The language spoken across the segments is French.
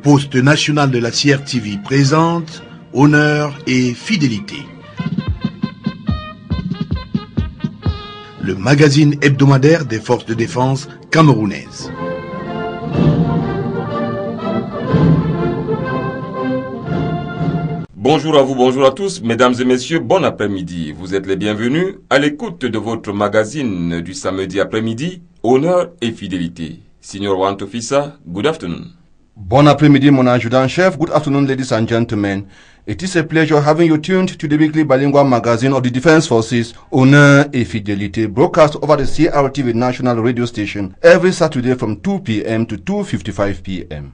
poste national de la CRTV présente Honneur et fidélité. Le magazine hebdomadaire des forces de défense camerounaises. Bonjour à vous, bonjour à tous, mesdames et messieurs, bon après-midi. Vous êtes les bienvenus à l'écoute de votre magazine du samedi après-midi, Honneur et fidélité. Signor Wantofisa, good afternoon. Bon après-midi, mon adjudant-chef. Good afternoon, ladies and gentlemen. It is a pleasure having you tuned to the weekly bilingual magazine of the Defense Forces, Honneur et Fidélité, broadcast over the CRTV national radio station every Saturday from 2 p.m. to 2:55 p.m.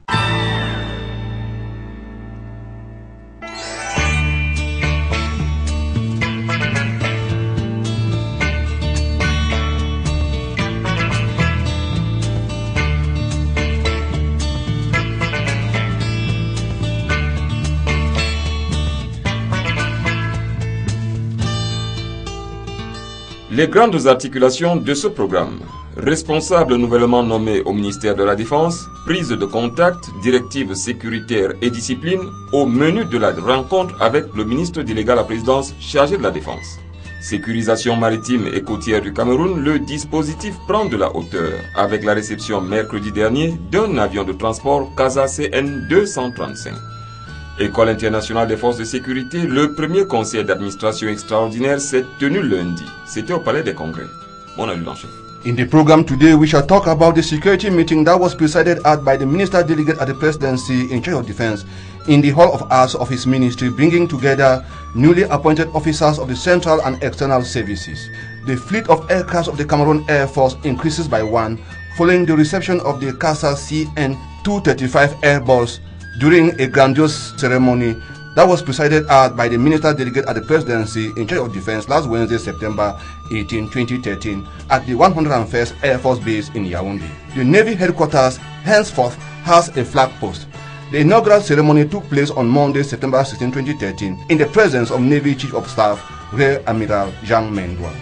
Les grandes articulations de ce programme. Responsable nouvellement nommé au ministère de la Défense, prise de contact, directives sécuritaires et discipline au menu de la rencontre avec le ministre délégué à la présidence chargé de la Défense. Sécurisation maritime et côtière du Cameroun, le dispositif prend de la hauteur avec la réception mercredi dernier d'un avion de transport CASA CN 235. École internationale des forces de sécurité, le premier conseil d'administration extraordinaire s'est tenu lundi. C'était au Palais des Congrès. Mon adjudant-chef. In the program today, we shall talk about the security meeting that was presided at by the Minister Delegate at the Presidency in charge of Defense in the Hall of Arts of his ministry, bringing together newly appointed officers of the central and external services. The fleet of aircraft of the Cameroon Air Force increases by one, following the reception of the CASA CN 235 Airbus during a grandiose ceremony that was presided at by the Minister Delegate at the Presidency in charge of Defense last Wednesday, September 18, 2013, at the 101st Air Force Base in Yaoundé. The Navy headquarters henceforth has a flag post. The inaugural ceremony took place on Monday, September 16, 2013, in the presence of Navy Chief of Staff, Rear Admiral Jean Mendwa.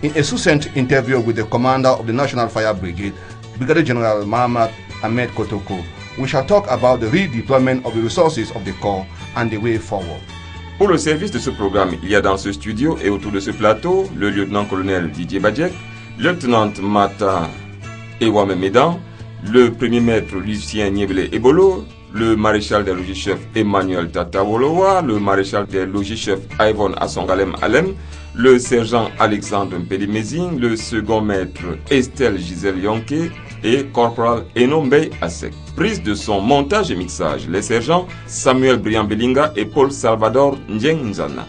In a succinct interview with the commander of the National Fire Brigade, Brigadier General Mohamed Ahmed Kotoko, we shall talk about the redeployment of the resources of the Corps and the way forward. Pour le service de ce programme, il y a dans ce studio et autour de ce plateau le lieutenant-colonel Didier Badjek, lieutenant Mata Ewame Medan, le premier maître Lucien Nieblé Ebolo, le maréchal des logis-chefs Emmanuel Tatawolowa, le maréchal des logis-chefs Yvonne Assongalem Alem, le sergent Alexandre Mpélimezing, le second maître Estelle Gisèle Yonke et corporal Enombe Asek. Prise de son, montage et mixage, les sergents Samuel Brian-Belinga et Paul Salvador Nzana.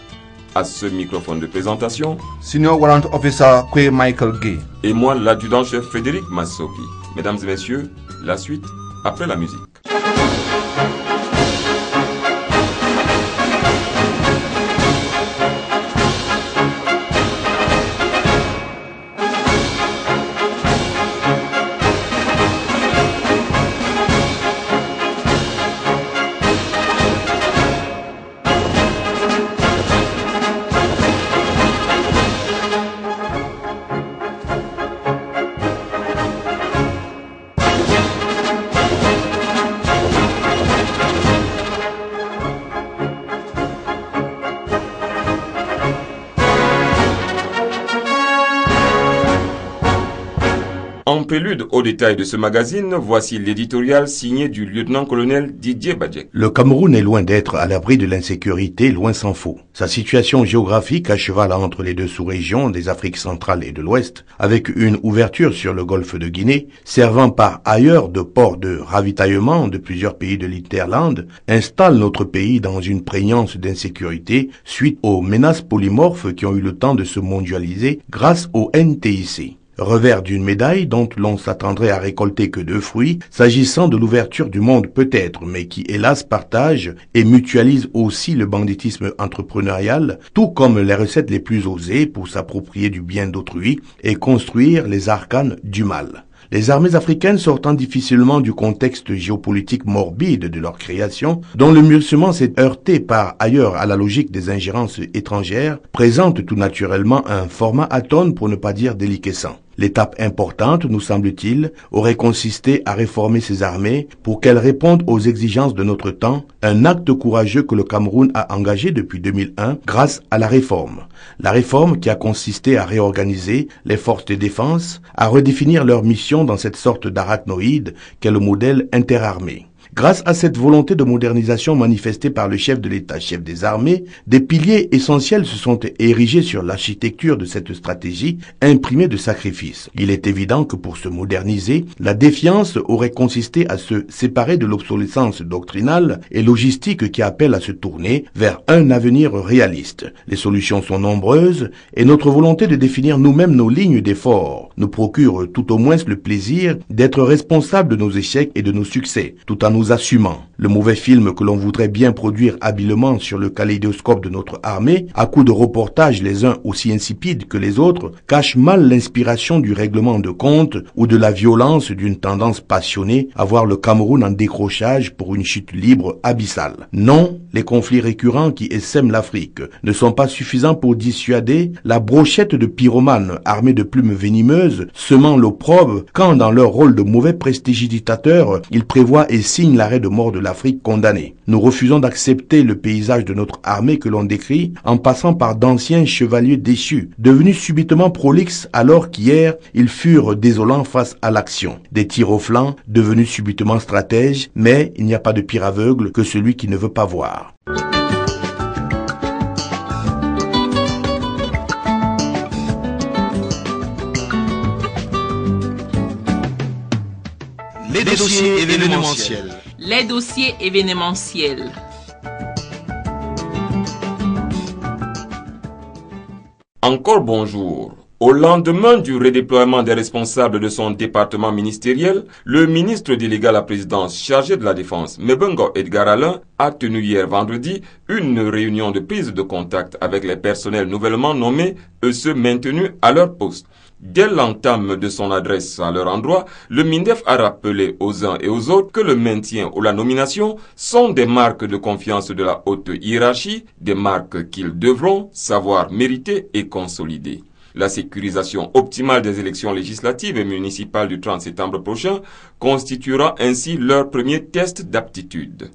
À ce microphone de présentation, Senior Warrant Officer Kwe Michael Gay. Et moi, l'adjudant-chef Frédéric Massoki. Mesdames et messieurs, la suite après la musique. En prélude au détail de ce magazine, voici l'éditorial signé du lieutenant-colonel Didier Badjek. Le Cameroun est loin d'être à l'abri de l'insécurité, loin s'en faut. Sa situation géographique à cheval entre les deux sous-régions des Afriques centrale et de l'Ouest, avec une ouverture sur le golfe de Guinée, servant par ailleurs de port de ravitaillement de plusieurs pays de l'Hinterland, installe notre pays dans une prégnance d'insécurité suite aux menaces polymorphes qui ont eu le temps de se mondialiser grâce au NTIC. Revers d'une médaille dont l'on s'attendrait à récolter que deux fruits, s'agissant de l'ouverture du monde peut-être, mais qui hélas partage et mutualise aussi le banditisme entrepreneurial, tout comme les recettes les plus osées pour s'approprier du bien d'autrui et construire les arcanes du mal. Les armées africaines sortant difficilement du contexte géopolitique morbide de leur création, dont le mûrissement s'est heurté par ailleurs à la logique des ingérences étrangères, présentent tout naturellement un format atone pour ne pas dire déliquescent. L'étape importante, nous semble-t-il, aurait consisté à réformer ces armées pour qu'elles répondent aux exigences de notre temps, un acte courageux que le Cameroun a engagé depuis 2001 grâce à la réforme. La réforme qui a consisté à réorganiser les forces de défense, à redéfinir leur mission dans cette sorte d'arachnoïde qu'est le modèle interarmé. Grâce à cette volonté de modernisation manifestée par le chef de l'État, chef des armées, des piliers essentiels se sont érigés sur l'architecture de cette stratégie imprimée de sacrifices. Il est évident que pour se moderniser, la défiance aurait consisté à se séparer de l'obsolescence doctrinale et logistique qui appelle à se tourner vers un avenir réaliste. Les solutions sont nombreuses et notre volonté de définir nous-mêmes nos lignes d'effort nous procure tout au moins le plaisir d'être responsables de nos échecs et de nos succès, tout en nous assumant. Le mauvais film que l'on voudrait bien produire habilement sur le kaléidoscope de notre armée, à coups de reportages les uns aussi insipides que les autres, cache mal l'inspiration du règlement de compte ou de la violence d'une tendance passionnée à voir le Cameroun en décrochage pour une chute libre abyssale. Non, les conflits récurrents qui essaiment l'Afrique ne sont pas suffisants pour dissuader la brochette de pyromanes armés de plumes venimeuses, semant l'opprobre quand, dans leur rôle de mauvais prestigitateurs, ils prévoient et signent l'arrêt de mort de l'Afrique condamnée. Nous refusons d'accepter le paysage de notre armée que l'on décrit en passant par d'anciens chevaliers déchus, devenus subitement prolixes alors qu'hier ils furent désolants face à l'action. Des tirs au flanc devenus subitement stratèges, mais il n'y a pas de pire aveugle que celui qui ne veut pas voir. Les dossiers événementiels. Les dossiers événementiels. Encore bonjour. Au lendemain du redéploiement des responsables de son département ministériel, le ministre délégué à la présidence chargé de la défense, Mbengo Edgar Alain, a tenu hier vendredi une réunion de prise de contact avec les personnels nouvellement nommés et ceux maintenus à leur poste. Dès l'entame de son adresse à leur endroit, le MINDEF a rappelé aux uns et aux autres que le maintien ou la nomination sont des marques de confiance de la haute hiérarchie, des marques qu'ils devront savoir mériter et consolider. La sécurisation optimale des élections législatives et municipales du 30 septembre prochain constituera ainsi leur premier test d'aptitude.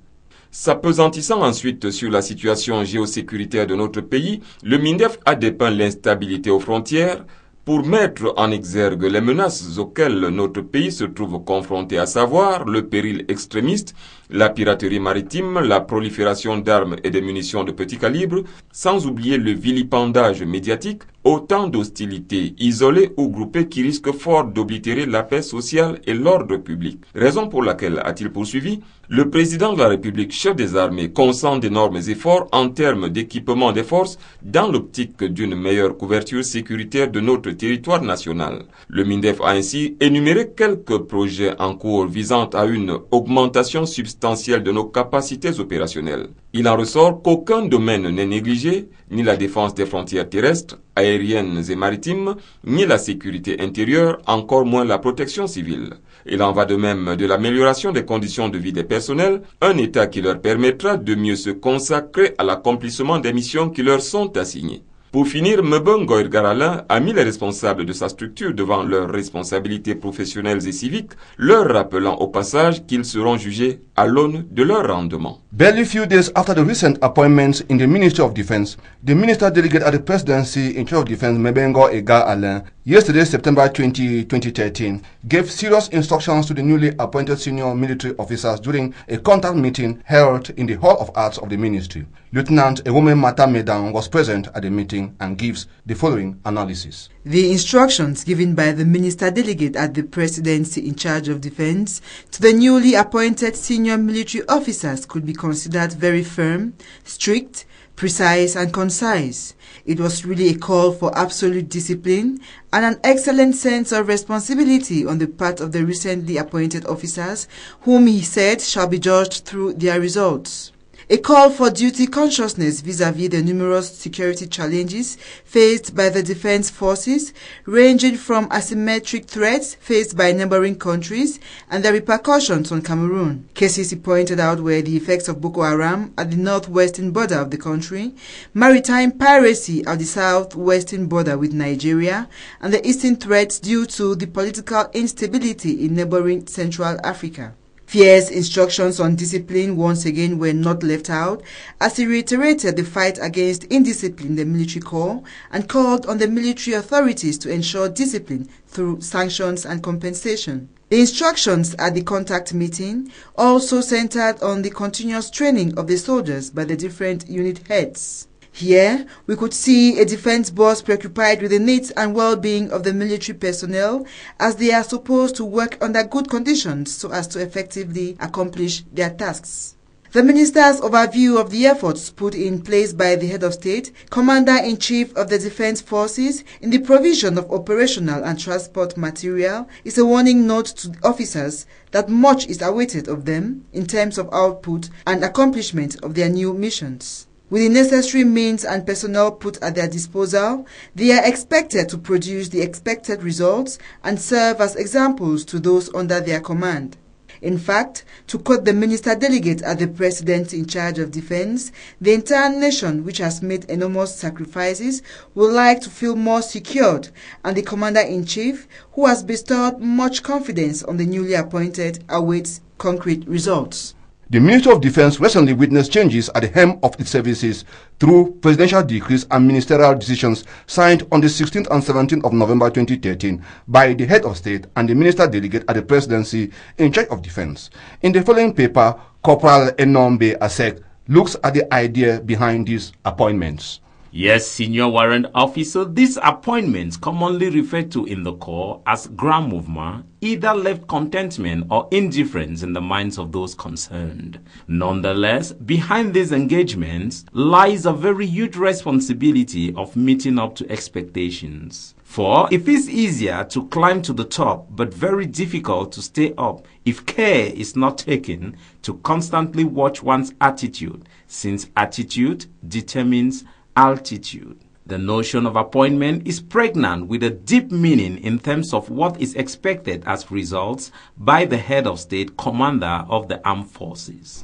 S'apesantissant ensuite sur la situation géosécuritaire de notre pays, le MINDEF a dépeint l'instabilité aux frontières, pour mettre en exergue les menaces auxquelles notre pays se trouve confronté, à savoir le péril extrémiste, la piraterie maritime, la prolifération d'armes et de munitions de petit calibre, sans oublier le vilipendage médiatique, autant d'hostilités isolées ou groupées qui risquent fort d'oblitérer la paix sociale et l'ordre public. Raison pour laquelle, a-t-il poursuivi, le président de la République, chef des armées, consent d'énormes efforts en termes d'équipement des forces dans l'optique d'une meilleure couverture sécuritaire de notre territoire national. Le MINDEF a ainsi énuméré quelques projets en cours visant à une augmentation substantielle de nos capacités opérationnelles. Il en ressort qu'aucun domaine n'est négligé, ni la défense des frontières terrestres, aériennes et maritimes, ni la sécurité intérieure, encore moins la protection civile. Il en va de même de l'amélioration des conditions de vie des personnels, un état qui leur permettra de mieux se consacrer à l'accomplissement des missions qui leur sont assignées. Pour finir, Mbengo Edgar Alain a mis les responsables de sa structure devant leurs responsabilités professionnelles et civiques, leur rappelant au passage qu'ils seront jugés à l'aune de leur rendement. Barely few days after the recent appointments in the Ministry of Defense, the Minister Delegate at the Presidency in charge of Defense, Mbengo Edgar Alain, yesterday, September 20, 2013, gave serious instructions to the newly appointed senior military officers during a contact meeting held in the Hall of Arts of the Ministry. Lieutenant Ewome Mata Medan was present at the meeting and gives the following analysis. The instructions given by the Minister Delegate at the Presidency in charge of Defense to the newly appointed senior military officers could be considered very firm, strict, precise and concise. It was really a call for absolute discipline and an excellent sense of responsibility on the part of the recently appointed officers, whom he said shall be judged through their results. a call for duty consciousness vis-à-vis the numerous security challenges faced by the defense forces, ranging from asymmetric threats faced by neighboring countries and their repercussions on Cameroon. Cases he pointed out were the effects of Boko Haram at the northwestern border of the country, maritime piracy at the southwestern border with Nigeria, and the eastern threats due to the political instability in neighboring Central Africa. Fierce instructions on discipline once again were not left out, as he reiterated the fight against indiscipline in the military corps and called on the military authorities to ensure discipline through sanctions and compensation. The instructions at the contact meeting also centered on the continuous training of the soldiers by the different unit heads. Here, we could see a defense boss preoccupied with the needs and well-being of the military personnel, as they are supposed to work under good conditions so as to effectively accomplish their tasks. The minister's overview of the efforts put in place by the head of state, Commander-in-Chief of the Defense Forces, in the provision of operational and transport material is a warning note to officers that much is awaited of them in terms of output and accomplishment of their new missions. With the necessary means and personnel put at their disposal, they are expected to produce the expected results and serve as examples to those under their command. In fact, to quote the minister delegate at the president in charge of defense, the entire nation, which has made enormous sacrifices, would like to feel more secured, and the commander-in-chief, who has bestowed much confidence on the newly appointed, awaits concrete results. The Ministry of Defense recently witnessed changes at the helm of its services through presidential decrees and ministerial decisions signed on the 16th and 17th of November 2013 by the head of state and the minister delegate at the presidency in charge of defense. In the following paper, Corporal Enombe Asek looks at the idea behind these appointments. Yes, Senior Warrant Officer, these appointments, commonly referred to in the Corps as grand mouvement, either left contentment or indifference in the minds of those concerned. Nonetheless, behind these engagements lies a very huge responsibility of meeting up to expectations. For it is easier to climb to the top, but very difficult to stay up if care is not taken to constantly watch one's attitude, since attitude determines altitude. The notion of appointment is pregnant with a deep meaning in terms of what is expected as results by the head of state, commander of the armed forces.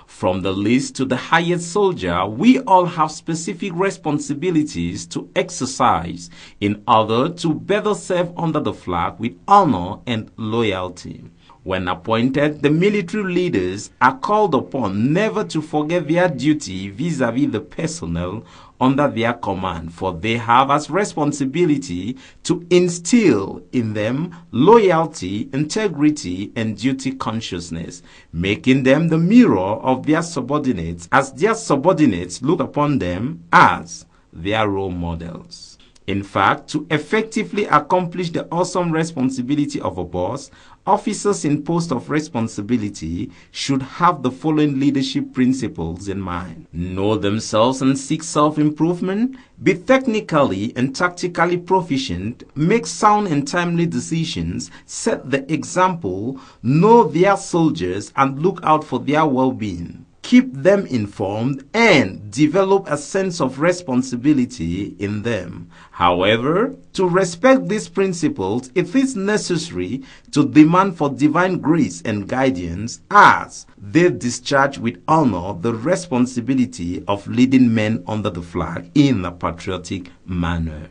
From the least to the highest soldier, we all have specific responsibilities to exercise in order to better serve under the flag with honor and loyalty. When appointed, the military leaders are called upon never to forget their duty vis-à-vis the personnel under their command, for they have as responsibility to instill in them loyalty, integrity, and duty consciousness, making them the mirror of their subordinates, as their subordinates look upon them as their role models. In fact, to effectively accomplish the awesome responsibility of a boss, officers in post of responsibility should have the following leadership principles in mind: know themselves and seek self-improvement, be technically and tactically proficient, make sound and timely decisions, set the example, know their soldiers and look out for their well-being, keep them informed, and develop a sense of responsibility in them. However, to respect these principles, it is necessary to demand for divine grace and guidance as they discharge with honor the responsibility of leading men under the flag in a patriotic manner.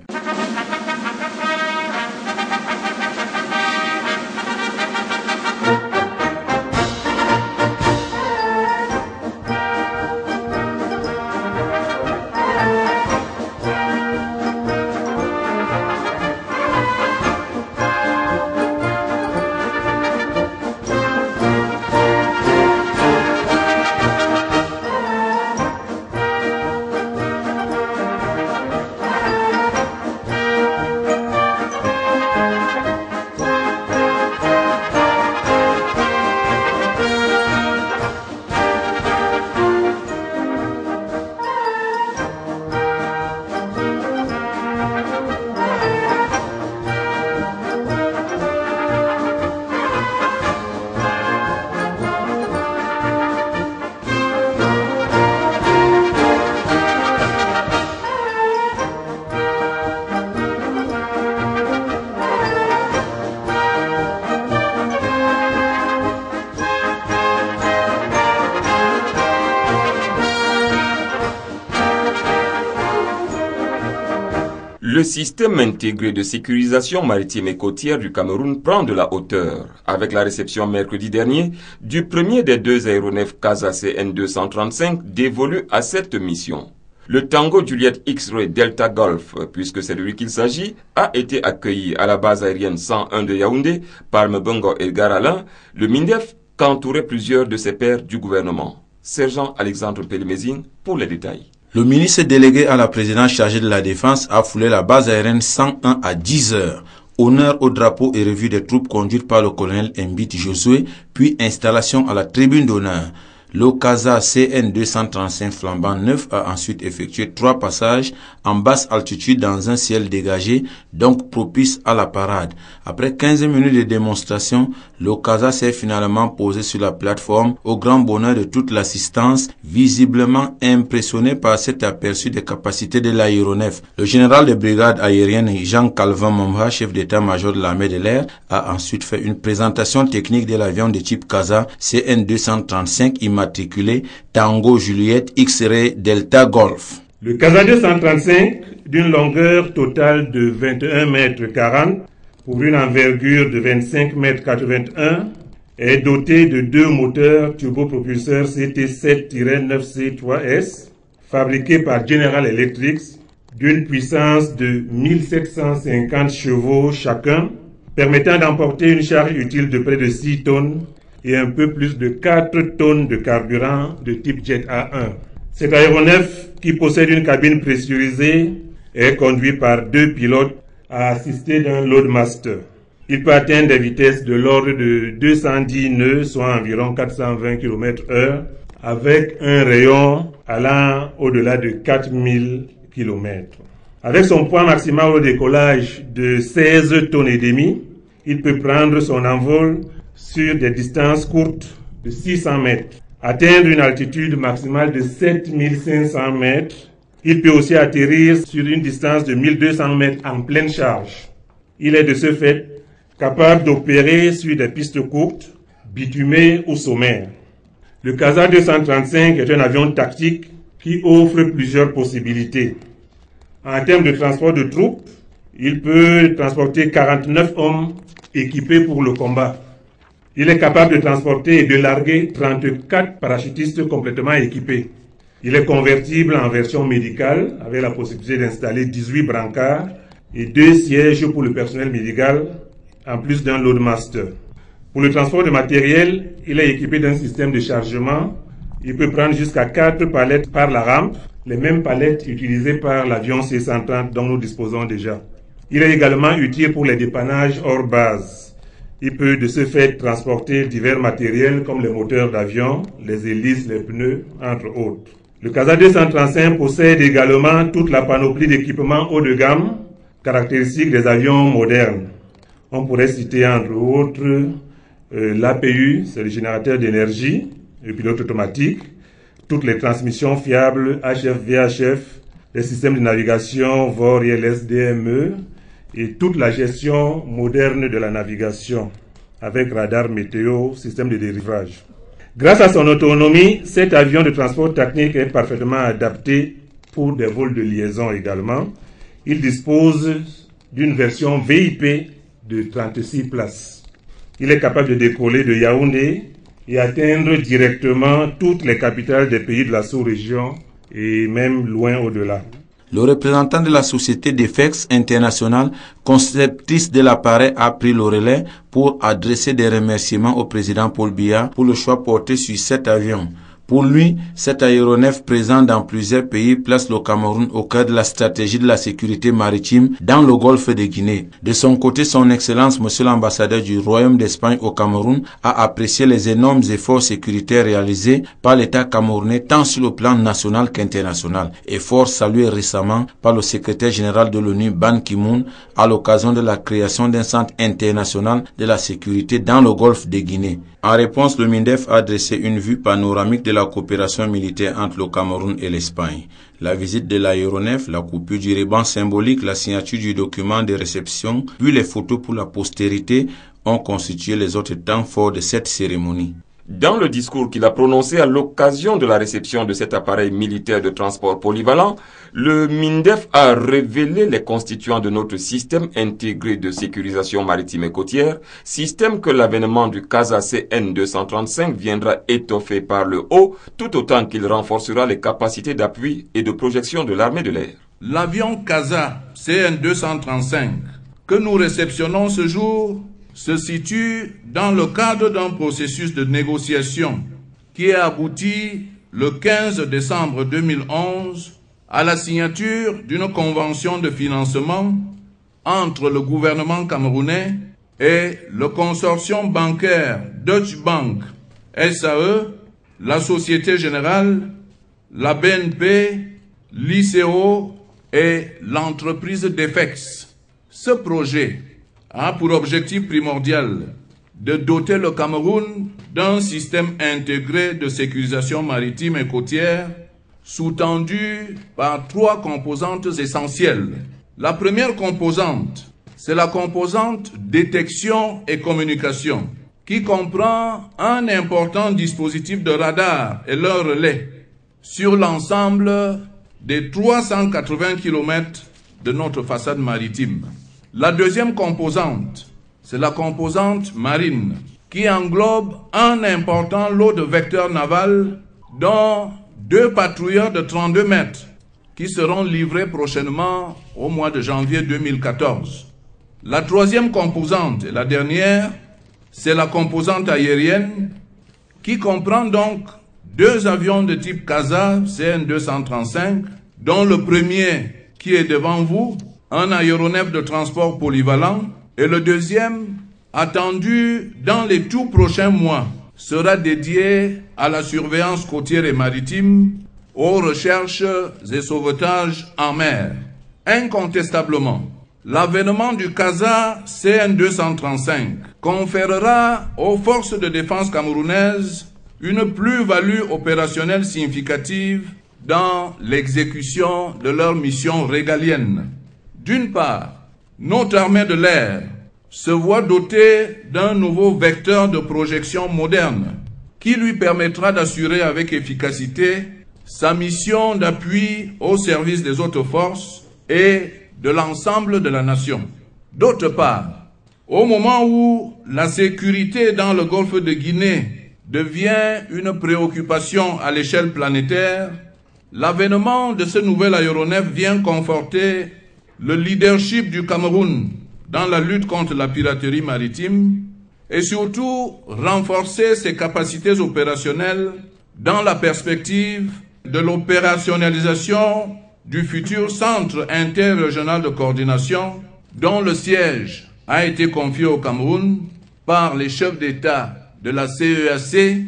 Le système intégré de sécurisation maritime et côtière du Cameroun prend de la hauteur avec la réception mercredi dernier du premier des 2 aéronefs CASA CN235 dévolus à cette mission. Le Tango Juliet X-Ray Delta Golf, puisque c'est de lui qu'il s'agit, a été accueilli à la base aérienne 101 de Yaoundé par Mbongo Edgar Alain, le MINDEF, qu'entouraient plusieurs de ses pairs du gouvernement. Sergent Alexandre Pélémézine pour les détails. Le ministre délégué à la présidence chargé de la défense a foulé la base aérienne 101 à 10 heures. Honneur au drapeau et revue des troupes conduites par le colonel Mbit Josué, puis installation à la tribune d'honneur. Le CASA CN235 flambant neuf a ensuite effectué 3 passages en basse altitude dans un ciel dégagé, donc propice à la parade. Après 15 minutes de démonstration, le CASA s'est finalement posé sur la plateforme au grand bonheur de toute l'assistance, visiblement impressionné par cet aperçu des capacités de l'aéronef. Le général de brigade aérienne Jean-Calvin Momha, chef d'état-major de l'armée de l'air, a ensuite fait une présentation technique de l'avion de type CASA CN235 immatriculé Tango Juliette X-Ray Delta Golf. Le CASA 235, d'une longueur totale de 21 mètres 40 pour une envergure de 25 mètres 81, est doté de 2 moteurs turbopropulseurs CT7-9C3S fabriqués par General Electric d'une puissance de 1750 chevaux chacun, permettant d'emporter une charge utile de près de 6 tonnes et un peu plus de 4 tonnes de carburant de type Jet A1. Cet aéronef, qui possède une cabine pressurisée, est conduit par 2 pilotes assistés d'un loadmaster. Il peut atteindre des vitesses de l'ordre de 210 nœuds, soit environ 420 km/h, avec un rayon allant au-delà de 4000 km. Avec son poids maximal au décollage de 16 tonnes et demie, il peut prendre son envol sur des distances courtes de 600 mètres, atteindre une altitude maximale de 7500 mètres. Il peut aussi atterrir sur une distance de 1200 mètres en pleine charge. Il est de ce fait capable d'opérer sur des pistes courtes, bitumées ou sommaires. Le CASA 235 est un avion tactique qui offre plusieurs possibilités. En termes de transport de troupes, il peut transporter 49 hommes équipés pour le combat. Il est capable de transporter et de larguer 34 parachutistes complètement équipés. Il est convertible en version médicale avec la possibilité d'installer 18 brancards et 2 sièges pour le personnel médical, en plus d'un loadmaster. Pour le transport de matériel, il est équipé d'un système de chargement. Il peut prendre jusqu'à 4 palettes par la rampe, les mêmes palettes utilisées par l'avion C-130 dont nous disposons déjà. Il est également utile pour les dépannages hors base. Il peut de ce fait transporter divers matériels comme les moteurs d'avion, les hélices, les pneus, entre autres. Le CASA 235 possède également toute la panoplie d'équipements haut de gamme, caractéristique des avions modernes. On pourrait citer entre autres l'APU, c'est le générateur d'énergie, le pilote automatique, toutes les transmissions fiables HF-VHF, les systèmes de navigation VOR et LSDME et toute la gestion moderne de la navigation avec radar météo, système de dérivage. Grâce à son autonomie, cet avion de transport technique est parfaitement adapté pour des vols de liaison également. Il dispose d'une version VIP de 36 places. Il est capable de décoller de Yaoundé et atteindre directement toutes les capitales des pays de la sous-région et même loin au-delà. Le représentant de la société Defex International, conceptrice de l'appareil, a pris le relais pour adresser des remerciements au président Paul Biya pour le choix porté sur cet avion. Pour lui, cet aéronef présent dans plusieurs pays place le Cameroun au cœur de la stratégie de la sécurité maritime dans le golfe de Guinée. De son côté, son Excellence, Monsieur l'ambassadeur du Royaume d'Espagne au Cameroun, a apprécié les énormes efforts sécuritaires réalisés par l'État camerounais tant sur le plan national qu'international. Efforts salués récemment par le secrétaire général de l'ONU, Ban Ki-moon, à l'occasion de la création d'un centre international de la sécurité dans le golfe de Guinée. En réponse, le MINDEF a dressé une vue panoramique de la coopération militaire entre le Cameroun et l'Espagne. La visite de l'aéronef, la coupure du ruban symbolique, la signature du document de réception, puis les photos pour la postérité ont constitué les autres temps forts de cette cérémonie. Dans le discours qu'il a prononcé à l'occasion de la réception de cet appareil militaire de transport polyvalent, le MINDEF a révélé les constituants de notre système intégré de sécurisation maritime et côtière, système que l'avènement du CASA CN235 viendra étoffer par le haut, tout autant qu'il renforcera les capacités d'appui et de projection de l'armée de l'air. L'avion CASA CN235 que nous réceptionnons ce jour se situe dans le cadre d'un processus de négociation qui a abouti le 15 décembre 2011 à la signature d'une convention de financement entre le gouvernement camerounais et le consortium bancaire Deutsche Bank SAE, la Société Générale, la BNP, l'ICO et l'entreprise Defex. Ce projet a pour objectif primordial de doter le Cameroun d'un système intégré de sécurisation maritime et côtière sous-tendu par 3 composantes essentielles. La première composante, c'est la composante détection et communication, qui comprend un important dispositif de radar et leur relais sur l'ensemble des 380 km de notre façade maritime. La deuxième composante, c'est la composante marine, qui englobe un important lot de vecteurs navals, dont 2 patrouilleurs de 32 mètres, qui seront livrés prochainement au mois de janvier 2014. La troisième composante, et la dernière, c'est la composante aérienne, qui comprend donc 2 avions de type CASA CN235, dont le premier, qui est devant vous, un aéronef de transport polyvalent, et le deuxième, attendu dans les tout prochains mois, sera dédié à la surveillance côtière et maritime, aux recherches et sauvetages en mer. Incontestablement, l'avènement du CASA CN235 conférera aux forces de défense camerounaises une plus-value opérationnelle significative dans l'exécution de leurs missions régaliennes. D'une part, notre armée de l'air se voit dotée d'un nouveau vecteur de projection moderne qui lui permettra d'assurer avec efficacité sa mission d'appui au service des autres forces et de l'ensemble de la nation. D'autre part, au moment où la sécurité dans le golfe de Guinée devient une préoccupation à l'échelle planétaire, l'avènement de ce nouvel aéronef vient conforter le leadership du Cameroun dans la lutte contre la piraterie maritime et surtout renforcer ses capacités opérationnelles dans la perspective de l'opérationnalisation du futur centre interrégional de coordination dont le siège a été confié au Cameroun par les chefs d'État de la CEAC,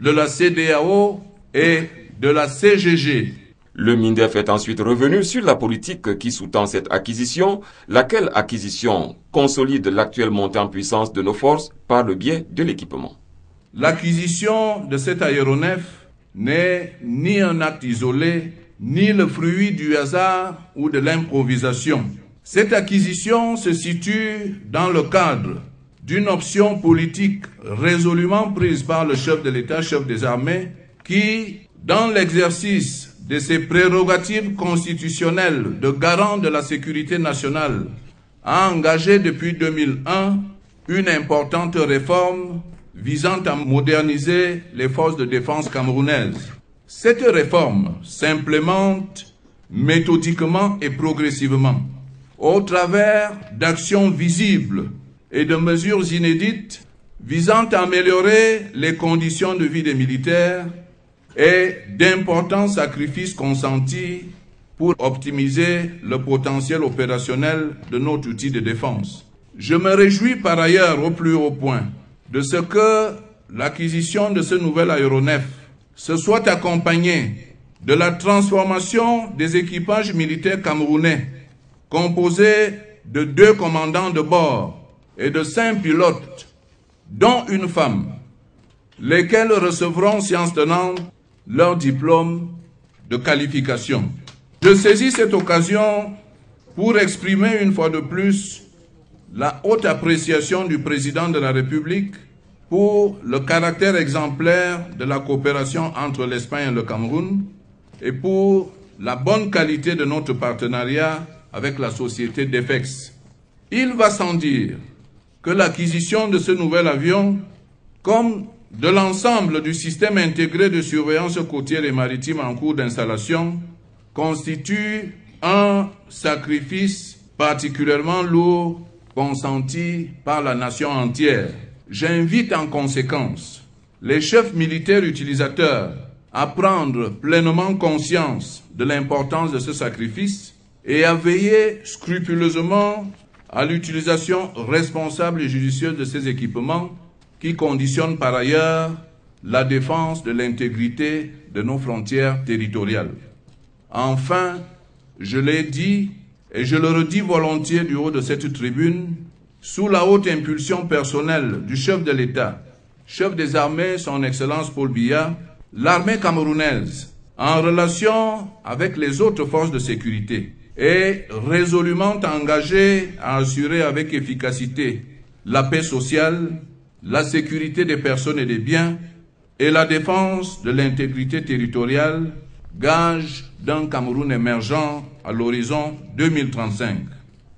de la CEDEAO et de la CGG. Le MINDEF est ensuite revenu sur la politique qui sous-tend cette acquisition, laquelle acquisition consolide l'actuel montée en puissance de nos forces par le biais de l'équipement. L'acquisition de cet aéronef n'est ni un acte isolé, ni le fruit du hasard ou de l'improvisation. Cette acquisition se situe dans le cadre d'une option politique résolument prise par le chef de l'État, chef des armées, qui, dans l'exercice de ses prérogatives constitutionnelles de garant de la sécurité nationale, a engagé depuis 2001 une importante réforme visant à moderniser les forces de défense camerounaises. Cette réforme s'implémente méthodiquement et progressivement au travers d'actions visibles et de mesures inédites visant à améliorer les conditions de vie des militaires et d'importants sacrifices consentis pour optimiser le potentiel opérationnel de notre outil de défense. Je me réjouis par ailleurs au plus haut point de ce que l'acquisition de ce nouvel aéronef se soit accompagnée de la transformation des équipages militaires camerounais, composés de 2 commandants de bord et de 5 pilotes, dont une femme, lesquels recevront séance tenante leur diplôme de qualification. Je saisis cette occasion pour exprimer une fois de plus la haute appréciation du président de la République pour le caractère exemplaire de la coopération entre l'Espagne et le Cameroun et pour la bonne qualité de notre partenariat avec la société DEFEX. Il va sans dire que l'acquisition de ce nouvel avion, comme de l'ensemble du système intégré de surveillance côtière et maritime en cours d'installation, constitue un sacrifice particulièrement lourd consenti par la nation entière. J'invite en conséquence les chefs militaires utilisateurs à prendre pleinement conscience de l'importance de ce sacrifice et à veiller scrupuleusement à l'utilisation responsable et judicieuse de ces équipements qui conditionnent par ailleurs la défense de l'intégrité de nos frontières territoriales. Enfin, je l'ai dit et je le redis volontiers du haut de cette tribune, sous la haute impulsion personnelle du chef de l'État, chef des armées, son Excellence Paul Biya, l'armée camerounaise, en relation avec les autres forces de sécurité, est résolument engagée à assurer avec efficacité la paix sociale, la sécurité des personnes et des biens et la défense de l'intégrité territoriale, gage d'un Cameroun émergent à l'horizon 2035.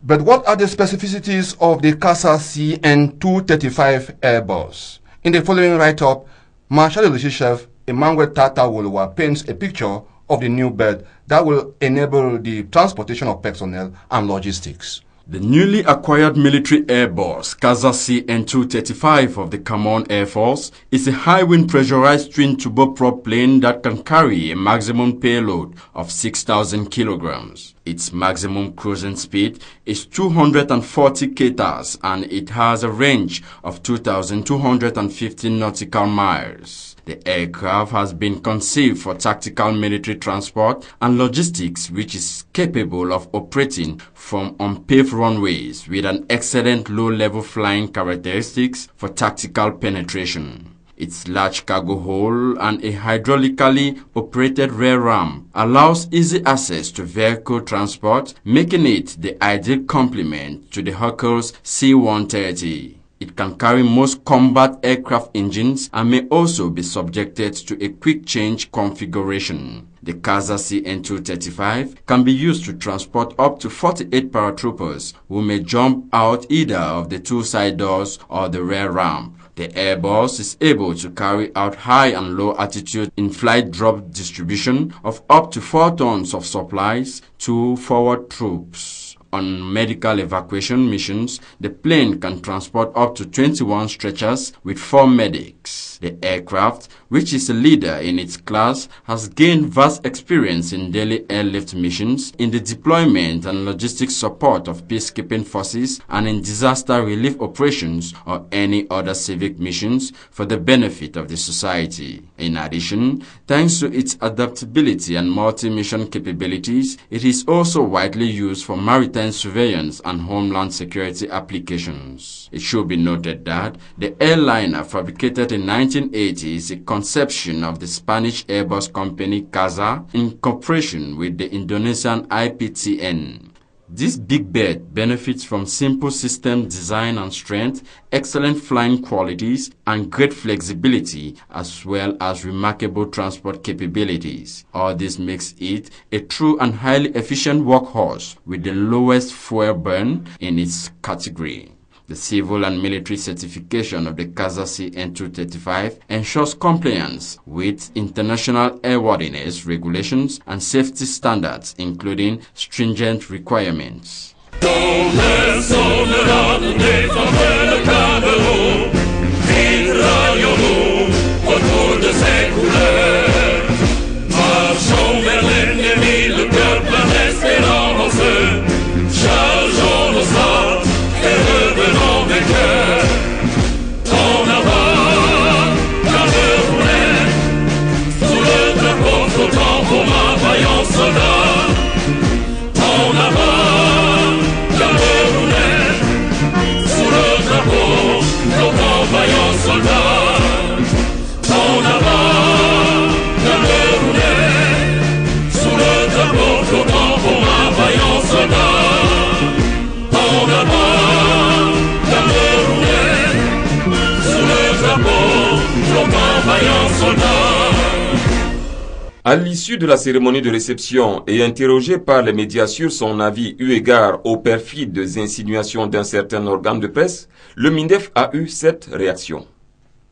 But what are the specificities of the CASA CN235 Airbus? In the following write-up, Marshal Military Chef Emmanuel Tata Wolowa paints a picture of the new bird that will enable the transportation of personnel and logistics. The newly acquired military Airbus CASA CN235 of the Cameroon Air Force is a high-wing pressurized twin turboprop plane that can carry a maximum payload of 6,000 kilograms. Its maximum cruising speed is 240 km and it has a range of 2,250 nautical miles. The aircraft has been conceived for tactical military transport and logistics, which is capable of operating from unpaved runways with an excellent low-level flying characteristics for tactical penetration. Its large cargo hold and a hydraulically operated rear ramp allows easy access to vehicle transport, making it the ideal complement to the Hawker's C-130. It can carry most combat aircraft engines and may also be subjected to a quick change configuration. The CASA CN235 can be used to transport up to 48 paratroopers who may jump out either of the two side doors or the rear ramp. The Airbus is able to carry out high and low altitude in-flight drop distribution of up to 4 tons of supplies to forward troops. On medical evacuation missions, the plane can transport up to 21 stretchers with 4 medics. The aircraft, which is a leader in its class, has gained vast experience in daily airlift missions, in the deployment and logistics support of peacekeeping forces, and in disaster relief operations or any other civic missions for the benefit of the society. In addition, thanks to its adaptability and multi-mission capabilities, it is also widely used for maritime surveillance and homeland security applications. It should be noted that the airliner, fabricated in 1980, is a conception of the Spanish Airbus company CASA in cooperation with the Indonesian IPTN. This big bird benefits from simple system design and strength, excellent flying qualities, and great flexibility, as well as remarkable transport capabilities. All this makes it a true and highly efficient workhorse with the lowest fuel burn in its category. The civil and military certification of the CASA CN235 ensures compliance with international airworthiness regulations and safety standards, including stringent requirements. En avant, Camerounais, sous le drapeau À l'issue de la cérémonie de réception et interrogé par les médias sur son avis eu égard aux perfides insinuations d'un certain organe de presse, le MINDEF a eu cette réaction.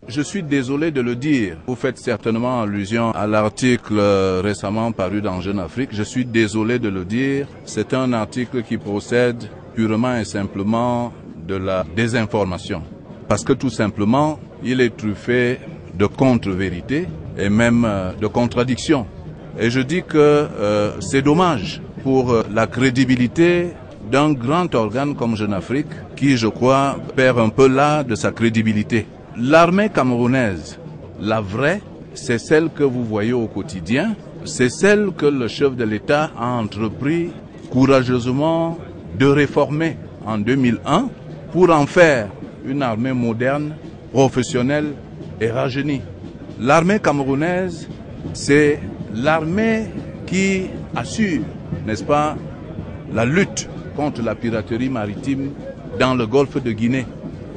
Je suis désolé de le dire. Vous faites certainement allusion à l'article récemment paru dans Jeune Afrique. Je suis désolé de le dire. C'est un article qui procède purement et simplement de la désinformation. Parce que tout simplement, il est truffé de contre-vérités et même de contradictions. Et je dis que c'est dommage pour la crédibilité d'un grand organe comme Jeune Afrique qui, je crois, perd un peu là de sa crédibilité. L'armée camerounaise, la vraie, c'est celle que vous voyez au quotidien, c'est celle que le chef de l'État a entrepris courageusement de réformer en 2001 pour en faire une armée moderne, professionnelle et rajeunie. L'armée camerounaise, c'est l'armée qui assure, n'est-ce pas, la lutte contre la piraterie maritime dans le golfe de Guinée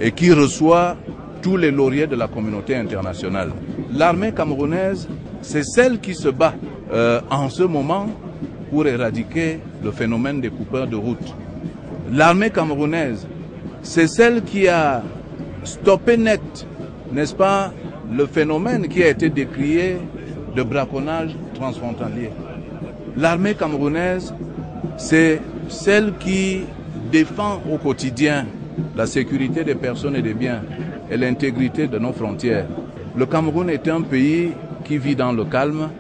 et qui reçoit tous les lauriers de la communauté internationale. L'armée camerounaise, c'est celle qui se bat en ce moment pour éradiquer le phénomène des coupeurs de route. L'armée camerounaise, c'est celle qui a stoppé net, n'est-ce pas, le phénomène qui a été décrié de braconnage transfrontalier. L'armée camerounaise, c'est celle qui défend au quotidien la sécurité des personnes et des biens et l'intégrité de nos frontières. Le Cameroun est un pays qui vit dans le calme.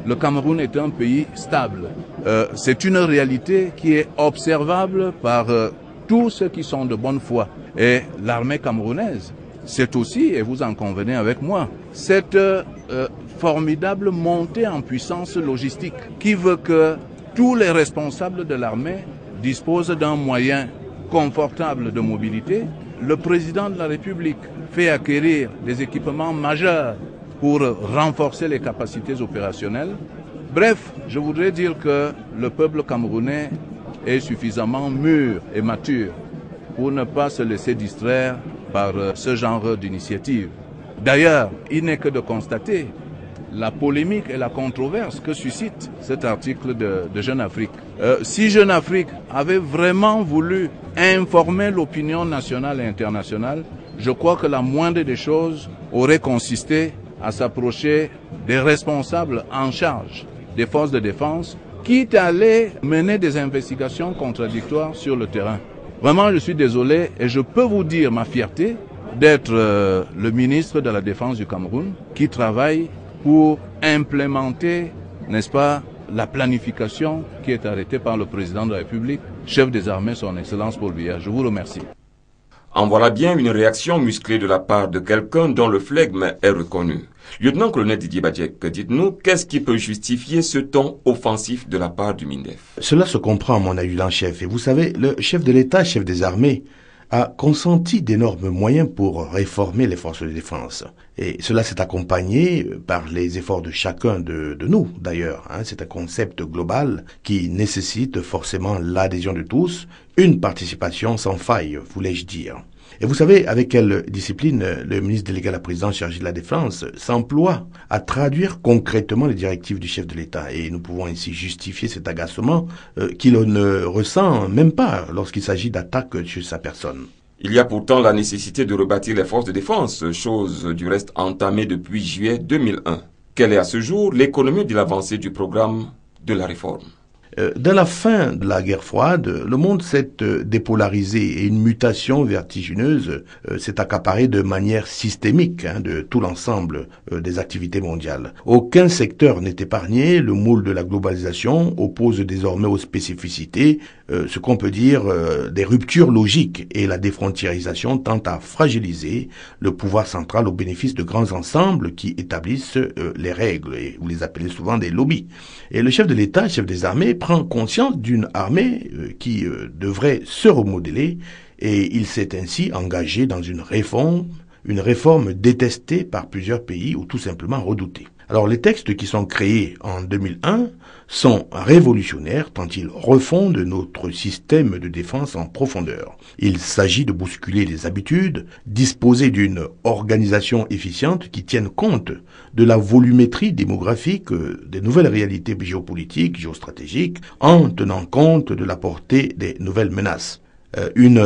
Le Cameroun est un pays stable. C'est une réalité qui est observable par tous ceux qui sont de bonne foi. Et l'armée camerounaise, c'est aussi, et vous en convenez avec moi, cette formidable montée en puissance logistique qui veut que tous les responsables de l'armée disposent d'un moyen confortable de mobilité. Le président de la République fait acquérir des équipements majeurs pour renforcer les capacités opérationnelles. Bref, je voudrais dire que le peuple camerounais est suffisamment mûr et mature pour ne pas se laisser distraire par ce genre d'initiative. D'ailleurs, il n'est que de constater la polémique et la controverse que suscite cet article de Jeune Afrique. Si Jeune Afrique avait vraiment voulu informer l'opinion nationale et internationale, je crois que la moindre des choses aurait consisté à s'approcher des responsables en charge des forces de défense, quitte à aller mener des investigations contradictoires sur le terrain. Vraiment, je suis désolé et je peux vous dire ma fierté d'être le ministre de la Défense du Cameroun qui travaille pour implémenter, n'est-ce pas, la planification qui est arrêtée par le président de la République, chef des armées, son Excellence Paul Biya. Je vous remercie. En voilà bien une réaction musclée de la part de quelqu'un dont le flegme est reconnu. Lieutenant-colonel Didier Badjek, dites-nous, qu'est-ce qui peut justifier ce ton offensif de la part du MINDEF? Cela se comprend, mon adjudant-chef. Et vous savez, le chef de l'État, chef des armées, a consenti d'énormes moyens pour réformer les forces de défense. Et cela s'est accompagné par les efforts de chacun de nous, d'ailleurs. C'est un concept global qui nécessite forcément l'adhésion de tous, une participation sans faille, voulais-je dire. Et vous savez avec quelle discipline le ministre délégué à la présidence chargé de la Défense s'emploie à traduire concrètement les directives du chef de l'État. Et nous pouvons ainsi justifier cet agacement qu'il ne ressent même pas lorsqu'il s'agit d'attaques sur sa personne. Il y a pourtant la nécessité de rebâtir les forces de défense, chose du reste entamée depuis juillet 2001. Quelle est à ce jour l'économie de l'avancée du programme de la réforme? Dès la fin de la guerre froide, le monde s'est dépolarisé et une mutation vertigineuse s'est accaparée de manière systémique de tout l'ensemble des activités mondiales. Aucun secteur n'est épargné, le moule de la globalisation oppose désormais aux spécificités ce qu'on peut dire des ruptures logiques et la défrontiérisation tend à fragiliser le pouvoir central au bénéfice de grands ensembles qui établissent les règles et vous les appelez souvent des lobbies. Et le chef de l'État, chef des armées, prend conscience d'une armée qui devrait se remodeler et il s'est ainsi engagé dans une réforme détestée par plusieurs pays ou tout simplement redoutée. Alors les textes qui sont créés en 2001 sont révolutionnaires tant ils refondent notre système de défense en profondeur. Il s'agit de bousculer les habitudes, disposer d'une organisation efficiente qui tienne compte de la volumétrie démographique des nouvelles réalités géopolitiques, géostratégiques, en tenant compte de la portée des nouvelles menaces. Une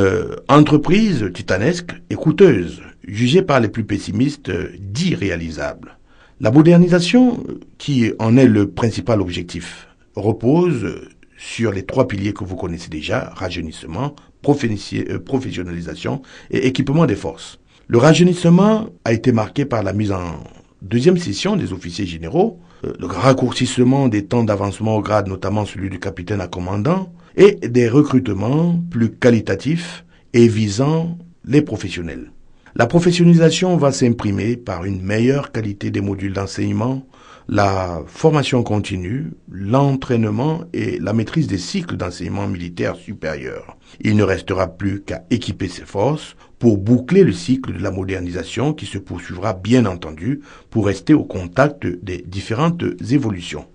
entreprise titanesque et coûteuse, jugée par les plus pessimistes d'irréalisable. La modernisation, qui en est le principal objectif, repose sur les 3 piliers que vous connaissez déjà, rajeunissement, professionnalisation et équipement des forces. Le rajeunissement a été marqué par la mise en deuxième session des officiers généraux, le raccourcissement des temps d'avancement au grade, notamment celui du capitaine à commandant, et des recrutements plus qualitatifs et visant les professionnels. La professionnalisation va s'imprimer par une meilleure qualité des modules d'enseignement, la formation continue, l'entraînement et la maîtrise des cycles d'enseignement militaire supérieur. Il ne restera plus qu'à équiper ces forces pour boucler le cycle de la modernisation qui se poursuivra bien entendu pour rester au contact des différentes évolutions.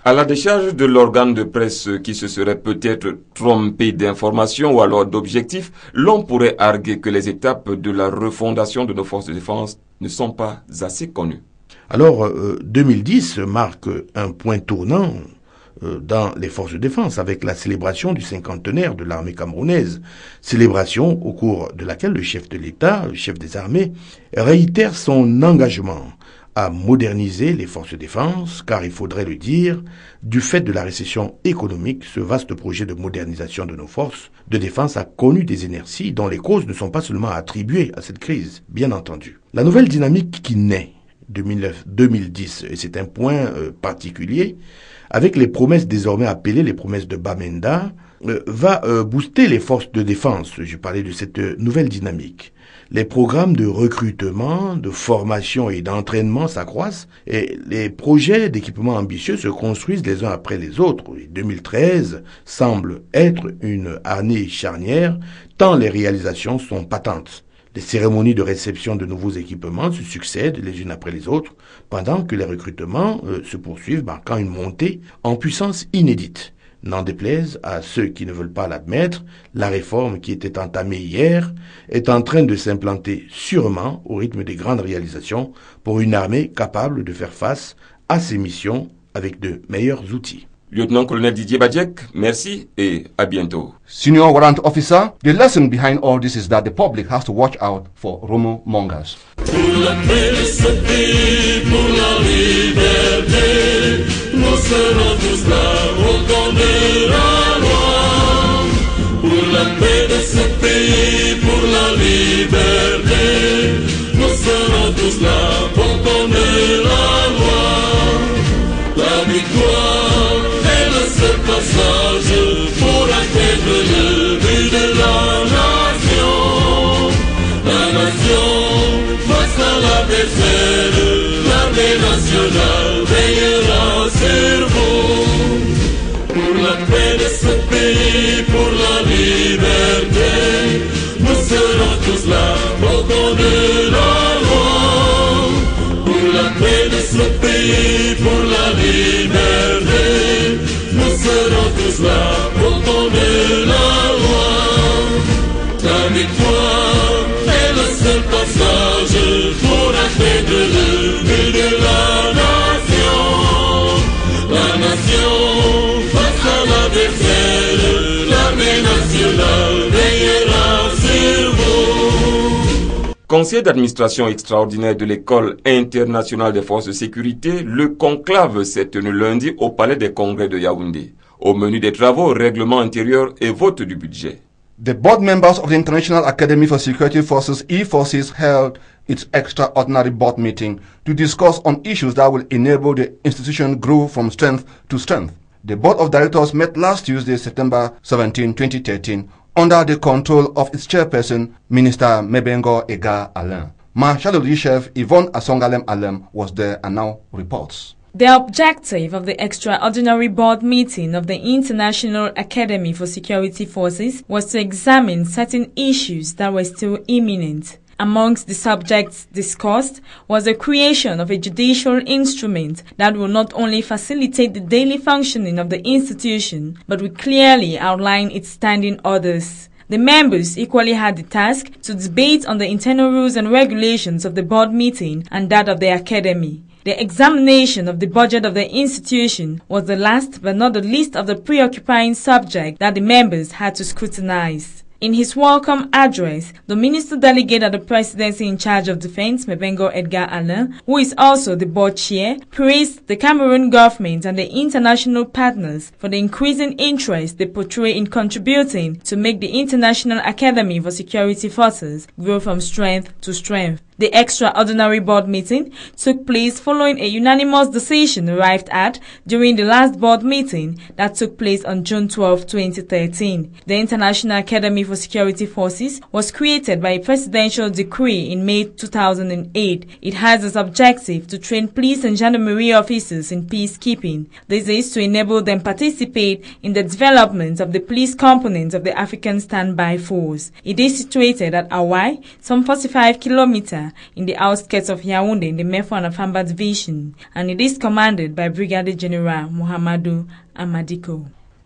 À la décharge de l'organe de presse qui se serait peut-être trompé d'informations ou alors d'objectifs, l'on pourrait arguer que les étapes de la refondation de nos forces de défense ne sont pas assez connues. Alors, 2010 marque un point tournant dans les forces de défense avec la célébration du 50e de l'armée camerounaise, célébration au cours de laquelle le chef de l'État, le chef des armées, réitère son engagement à moderniser les forces de défense, car il faudrait le dire, du fait de la récession économique, ce vaste projet de modernisation de nos forces de défense a connu des inerties dont les causes ne sont pas seulement attribuées à cette crise, bien entendu. La nouvelle dynamique qui naît 2010, et c'est un point particulier, avec les promesses désormais appelées les promesses de Bamenda, va booster les forces de défense. Je parlais de cette nouvelle dynamique. Les programmes de recrutement, de formation et d'entraînement s'accroissent et les projets d'équipement ambitieux se construisent les uns après les autres. Et 2013 semble être une année charnière tant les réalisations sont patentes. Les cérémonies de réception de nouveaux équipements se succèdent les unes après les autres, pendant que les recrutements se poursuivent marquant une montée en puissance inédite. N'en déplaise à ceux qui ne veulent pas l'admettre, la réforme qui était entamée hier est en train de s'implanter sûrement au rythme des grandes réalisations pour une armée capable de faire face à ses missions avec de meilleurs outils. Lieutenant-colonel Didier Badjek, merci et à bientôt. Senior Warrant Officer, the lesson behind all this is that the public has to watch out for rumor mongers. Pour la paix de ce pays, pour la liberté, nous serons tous là au camp de la loi. Pour la paix de ce pays, pour la liberté, nous serons tous là au camp de la loi. La victoire est le seul passage pour atteindre le but de la nation. La nation face à l'adversaire, l'armée nationale veillera sur vous. Pour la paix de ce pays, pour la liberté, nous serons tous là au camp de la loi. Pour la paix de ce pays, pour la liberté, nous serons tous là au camp de la loi. La victoire est le seul passage pour atteindre le but de la nation. La nation face à l'adversaire, l'armée nationale veillera sur vous. Conseiller d'administration extraordinaire de l'École internationale des forces de sécurité, le conclave s'est tenu lundi au Palais des Congrès de Yaoundé. Au menu des travaux, règlement intérieur et vote du budget. The board members of the International Academy for Security Forces, E-Forces, held its extraordinary board meeting to discuss on issues that will enable the institution grow from strength to strength. The board of directors met last Tuesday, September 17, 2013, under the control of its chairperson, Minister Mebengo Ega Alain. Marshal-Chief Yvonne Asongalem Alem was there and now reports. The objective of the extraordinary board meeting of the International Academy for Security Forces was to examine certain issues that were still imminent. Amongst the subjects discussed was the creation of a judicial instrument that will not only facilitate the daily functioning of the institution, but will clearly outline its standing orders. The members equally had the task to debate on the internal rules and regulations of the board meeting and that of the academy. The examination of the budget of the institution was the last but not the least of the preoccupying subject that the members had to scrutinize. In his welcome address, the Minister Delegate at the Presidency in charge of Defense, Mebengo Edgar Alain, who is also the board chair, praised the Cameroon government and the international partners for the increasing interest they portray in contributing to make the International Academy for Security Forces grow from strength to strength. The extraordinary board meeting took place following a unanimous decision arrived at during the last board meeting that took place on June 12, 2013. The International Academy for Security Forces was created by a presidential decree in May 2008. It has as objective to train police and gendarmerie officers in peacekeeping. This is to enable them participate in the development of the police component of the African Standby Force. It is situated at Awai, some 45 kilometers in the outskirts of Yaoundé in the Mefo and Afamba division, and it is commanded by Brigadier General Mohamedou Amadiko.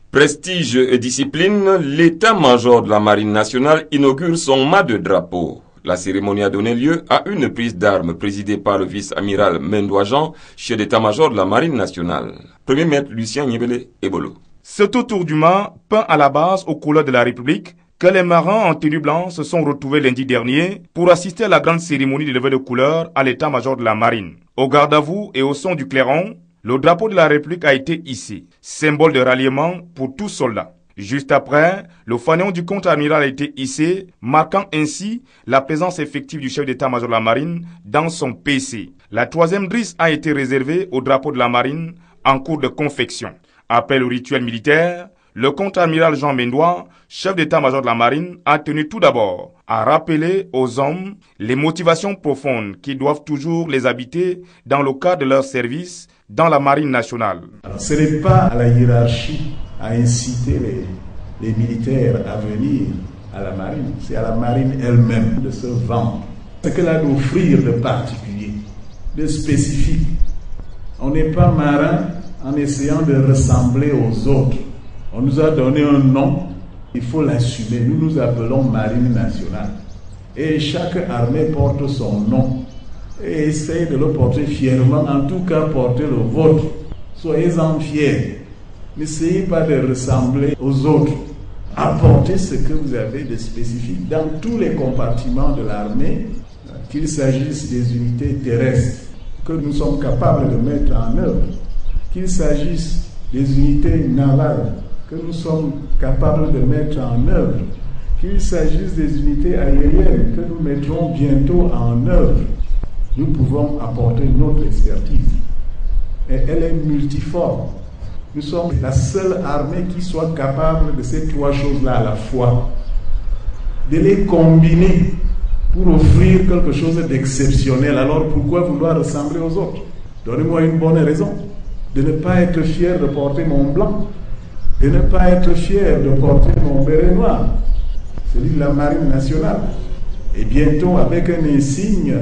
Prestige et discipline, l'état-major de la Marine nationale inaugure son mât de drapeau. La cérémonie a donné lieu à une prise d'armes présidée par le vice-amiral Mendoa Jean, chef d'état-major de la Marine nationale. Premier maître Lucien Niébélé Ebolo. C'est au tour du mât, peint à la base aux couleurs de la République, que les marins en tenue blanche se sont retrouvés lundi dernier pour assister à la grande cérémonie de levée de couleurs à l'état-major de la marine. Au garde-à-vous et au son du clairon, le drapeau de la République a été hissé, symbole de ralliement pour tout soldat. Juste après, le fanion du contre-amiral a été hissé, marquant ainsi la présence effective du chef d'état-major de la marine dans son PC. La troisième drisse a été réservée au drapeau de la marine en cours de confection. Après le rituel militaire, le contre-amiral Jean Mendoa, chef d'état-major de la marine, a tenu tout d'abord à rappeler aux hommes les motivations profondes qui doivent toujours les habiter dans le cadre de leur service dans la marine nationale. Alors, ce n'est pas à la hiérarchie à inciter les militaires à venir à la marine, c'est à la marine elle-même de se vendre. Ce qu'elle a d'offrir de particulier, de spécifique. On n'est pas marin en essayant de ressembler aux autres. On nous a donné un nom, il faut l'assumer. Nous nous appelons Marine nationale. Et chaque armée porte son nom. Et essaye de le porter fièrement, en tout cas porter le vôtre. Soyez-en fiers. N'essayez pas de ressembler aux autres. Apportez ce que vous avez de spécifique dans tous les compartiments de l'armée, qu'il s'agisse des unités terrestres que nous sommes capables de mettre en œuvre, qu'il s'agisse des unités navales que nous sommes capables de mettre en œuvre, qu'il s'agisse des unités aériennes que nous mettrons bientôt en œuvre, nous pouvons apporter notre expertise. Et elle est multiforme. Nous sommes la seule armée qui soit capable de ces trois choses-là à la fois. De les combiner pour offrir quelque chose d'exceptionnel. Alors pourquoi vouloir ressembler aux autres? Donnez-moi une bonne raison. De ne pas être fier de porter mon blanc. De ne pas être fier de porter mon béret noir, celui de la Marine nationale, et bientôt avec un insigne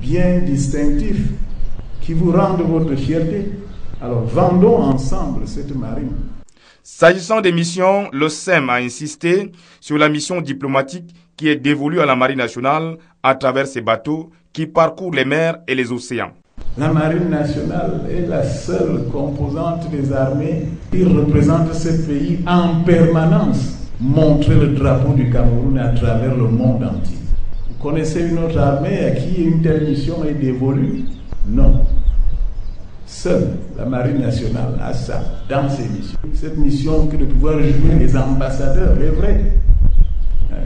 bien distinctif qui vous rende votre fierté. Alors vendons ensemble cette marine. S'agissant des missions, le SEM a insisté sur la mission diplomatique qui est dévolue à la Marine nationale à travers ses bateaux qui parcourent les mers et les océans. La Marine nationale est la seule composante des armées qui représente ce pays en permanence. Montrer le drapeau du Cameroun à travers le monde entier. Vous connaissez une autre armée à qui une telle mission est dévolue? Non. Seule la Marine nationale a ça dans ses missions. Cette mission que de pouvoir jouer les ambassadeurs est vraie.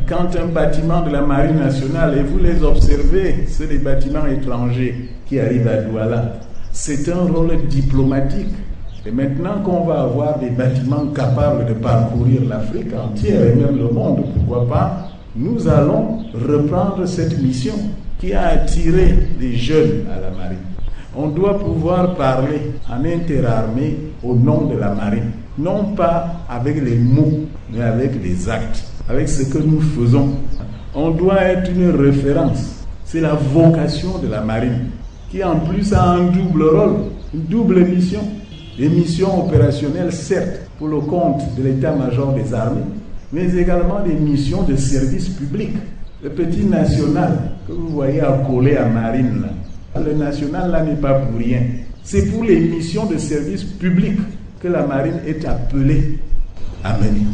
Quand un bâtiment de la Marine nationale, et vous les observez, c'est des bâtiments étrangers qui arrivent à Douala, c'est un rôle diplomatique. Et maintenant qu'on va avoir des bâtiments capables de parcourir l'Afrique entière et même le monde, pourquoi pas, nous allons reprendre cette mission qui a attiré les jeunes à la marine. On doit pouvoir parler en interarmée au nom de la marine, non pas avec les mots, mais avec les actes, avec ce que nous faisons. On doit être une référence C'est la vocation de la marine, qui en plus a un double rôle, une double mission. Des missions opérationnelles, certes, pour le compte de l'état-major des armées, mais également des missions de service public. Le petit national que vous voyez accolé à marine, là, le national là n'est pas pour rien. C'est pour les missions de service public que la marine est appelée à mener.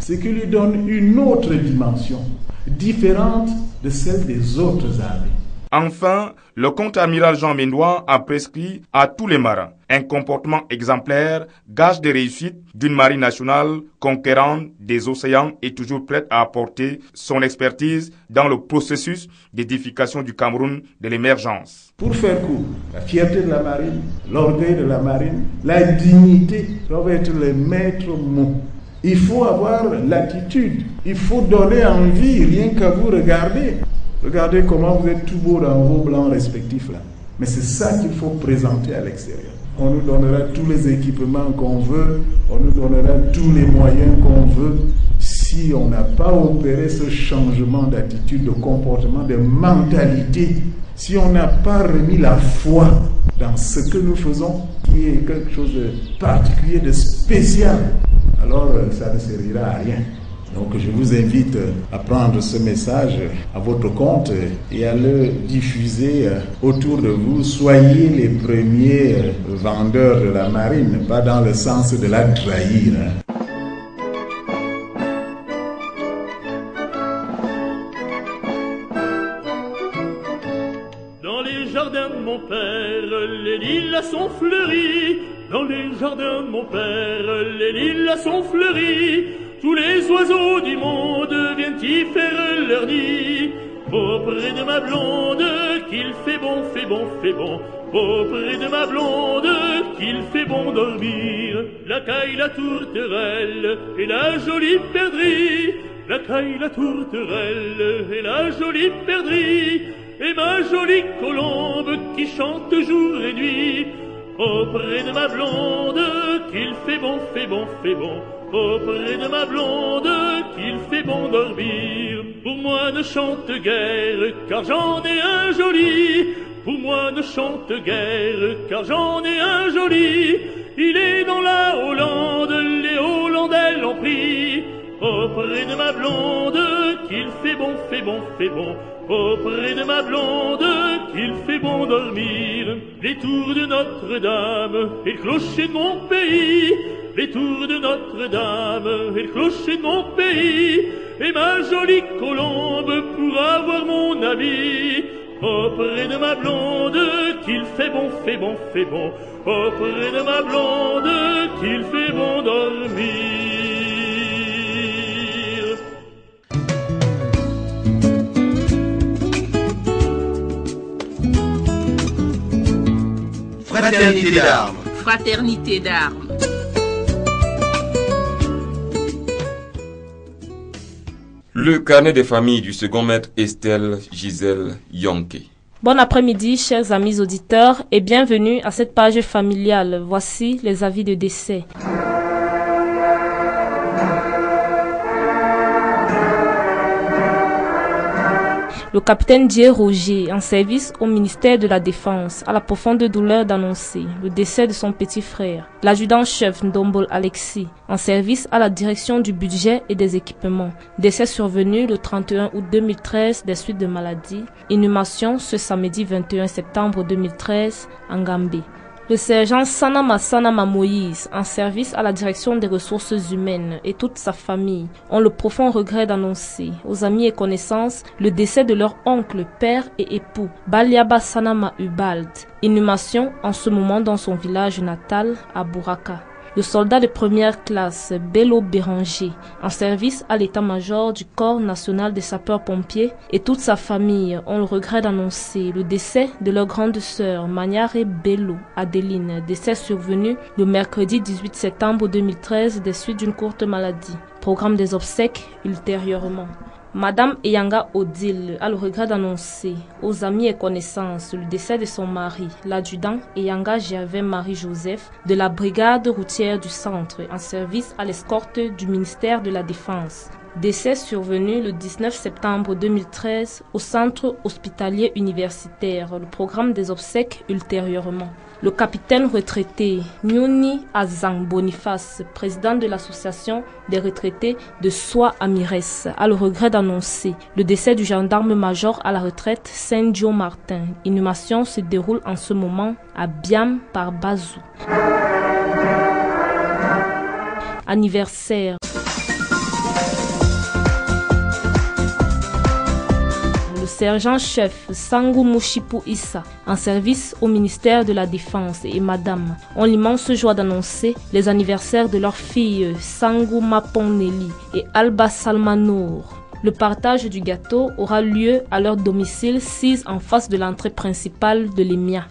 Ce qui lui donne une autre dimension, différente de celle des autres armées. Enfin, le contre-amiral Jean Mendois a prescrit à tous les marins un comportement exemplaire, gage de réussite d'une marine nationale conquérante des océans et toujours prête à apporter son expertise dans le processus d'édification du Cameroun de l'émergence. Pour faire court, la fierté de la marine, l'orgueil de la marine, la dignité doivent être les maîtres mots. Il faut avoir l'attitude, il faut donner envie, rien qu'à vous regarder. Regardez comment vous êtes tout beau dans vos blancs respectifs là. Mais c'est ça qu'il faut présenter à l'extérieur. On nous donnera tous les équipements qu'on veut, on nous donnera tous les moyens qu'on veut. Si on n'a pas opéré ce changement d'attitude, de comportement, de mentalité, si on n'a pas remis la foi dans ce que nous faisons, qui est quelque chose de particulier, de spécial, alors ça ne servira à rien. Donc je vous invite à prendre ce message à votre compte et à le diffuser autour de vous. Soyez les premiers vendeurs de la marine, pas dans le sens de la trahir. Dans les jardins de mon père, les lilas sont fleuris. Dans les jardins de mon père, les lilas sont fleuris. Tous les oiseaux du monde viennent y faire leur nid. Auprès de ma blonde, qu'il fait bon, fait bon, fait bon. Auprès de ma blonde, qu'il fait bon dormir. La caille, la tourterelle et la jolie perdrix. La caille, la tourterelle et la jolie perdrix. Et ma jolie colombe qui chante jour et nuit. Auprès de ma blonde, qu'il fait bon, fait bon, fait bon. Auprès de ma blonde, qu'il fait bon dormir. Pour moi ne chante guère, car j'en ai un joli. Pour moi ne chante guère, car j'en ai un joli. Il est dans la Hollande, les Hollandais l'ont pris. Auprès de ma blonde, qu'il fait bon, fait bon, fait bon. Auprès de ma blonde, qu'il fait bon dormir. Les tours de Notre-Dame et le clocher de mon pays. Les tours de Notre-Dame et le clocher de mon pays. Et ma jolie colombe pour avoir mon ami. Auprès de ma blonde, qu'il fait bon, fait bon, fait bon. Auprès de ma blonde, qu'il fait bon dormir. Fraternité d'armes. Fraternité d'armes. Le carnet des familles du second maître Estelle Gisèle Yonke. Bon après-midi, chers amis auditeurs, et bienvenue à cette page familiale. Voici les avis de décès. Le capitaine Dié Roger, en service au ministère de la Défense, a la profonde douleur d'annoncer le décès de son petit frère. L'adjudant-chef Ndombol Alexis, en service à la direction du budget et des équipements. Décès survenu le 31 août 2013 des suites de maladie. Inhumation ce samedi 21 septembre 2013 en Gambie. Le sergent Sanama Moïse, en service à la direction des ressources humaines, et toute sa famille ont le profond regret d'annoncer aux amis et connaissances le décès de leur oncle, père et époux, Baliaba Sanama Ubald. Inhumation en ce moment dans son village natal à Bouraka. Le soldat de première classe, Bello Béranger, en service à l'état-major du Corps national des sapeurs-pompiers, et toute sa famille ont le regret d'annoncer le décès de leur grande sœur, Maniare Bello Adeline, décès survenu le mercredi 18 septembre 2013 des suites d'une courte maladie. Programme des obsèques ultérieurement. Madame Eyanga Odile a le regret d'annoncer aux amis et connaissances le décès de son mari, l'adjudant Eyanga Gervais Marie-Joseph de la brigade routière du centre en service à l'escorte du ministère de la Défense. Décès survenu le 19 septembre 2013 au centre hospitalier universitaire. Le programme des obsèques ultérieurement. Le capitaine retraité Nyoni Azang Boniface, président de l'association des retraités de Soie Amires, a le regret d'annoncer le décès du gendarme-major à la retraite Saint-Dio Martin. Inhumation se déroule en ce moment à Biam par Bazou. Anniversaire. Le sergent-chef Sangou Mouchipou Issa, en service au ministère de la Défense, et madame ont l'immense joie d'annoncer les anniversaires de leurs filles Sangou Mapon Nelly et Alba Salmanour. Le partage du gâteau aura lieu à leur domicile 6 en face de l'entrée principale de l'EMIA.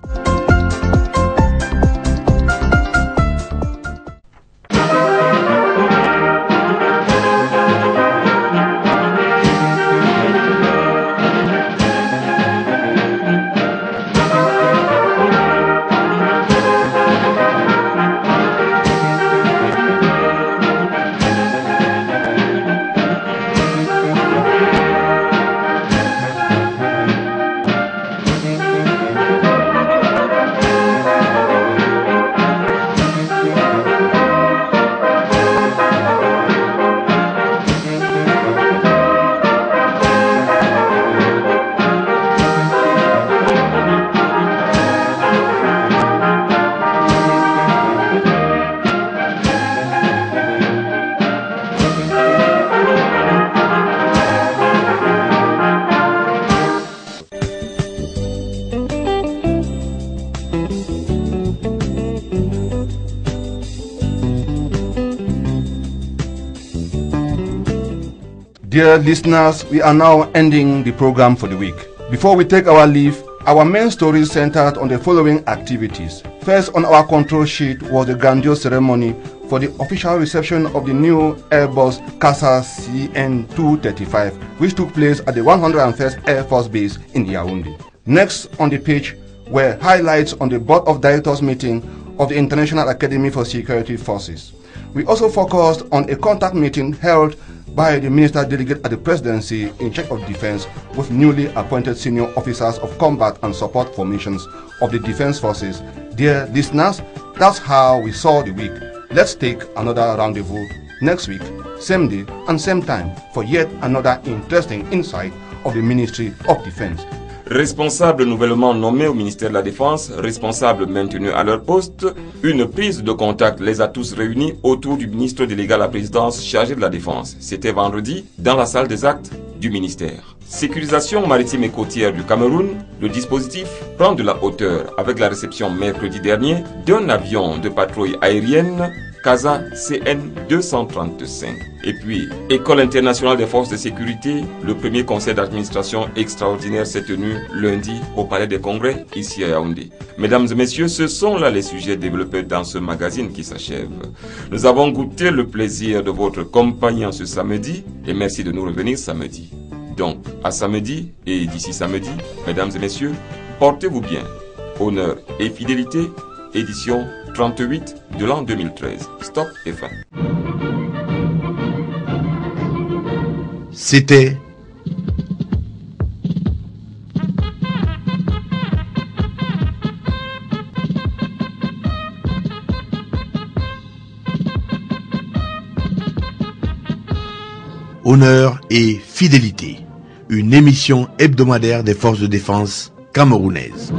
Dear listeners, we are now ending the program for the week. Before we take our leave, our main story centered on the following activities. First on our control sheet was the grandiose ceremony for the official reception of the new Airbus CASA CN235, which took place at the 101st Air Force Base in Yaoundé. Next on the page were highlights on the Board of Directors meeting of the International Academy for Security Forces. We also focused on a contact meeting held by the Minister Delegate at the Presidency in charge of Defense with newly appointed senior officers of combat and support formations of the Defense Forces. Dear listeners, that's how we saw the week. Let's take another rendezvous next week, same day and same time, for yet another interesting insight of the Ministry of Defense. Responsables nouvellement nommés au ministère de la Défense, responsables maintenus à leur poste, une prise de contact les a tous réunis autour du ministre délégué à la présidence chargé de la Défense. C'était vendredi dans la salle des actes du ministère. Sécurisation maritime et côtière du Cameroun, le dispositif prend de la hauteur avec la réception mercredi dernier d'un avion de patrouille aérienne CASA CN235. Et puis, École internationale des forces de sécurité, le premier conseil d'administration extraordinaire s'est tenu lundi au Palais des Congrès, ici à Yaoundé. Mesdames et messieurs, ce sont là les sujets développés dans ce magazine qui s'achève. Nous avons goûté le plaisir de votre compagnie en ce samedi et merci de nous revenir samedi. Donc, à samedi et d'ici samedi, mesdames et messieurs, portez-vous bien. Honneur et fidélité, édition 38 de l'an 2013. Stop et fin. C'était Honneur et fidélité, une émission hebdomadaire des forces de défense camerounaises.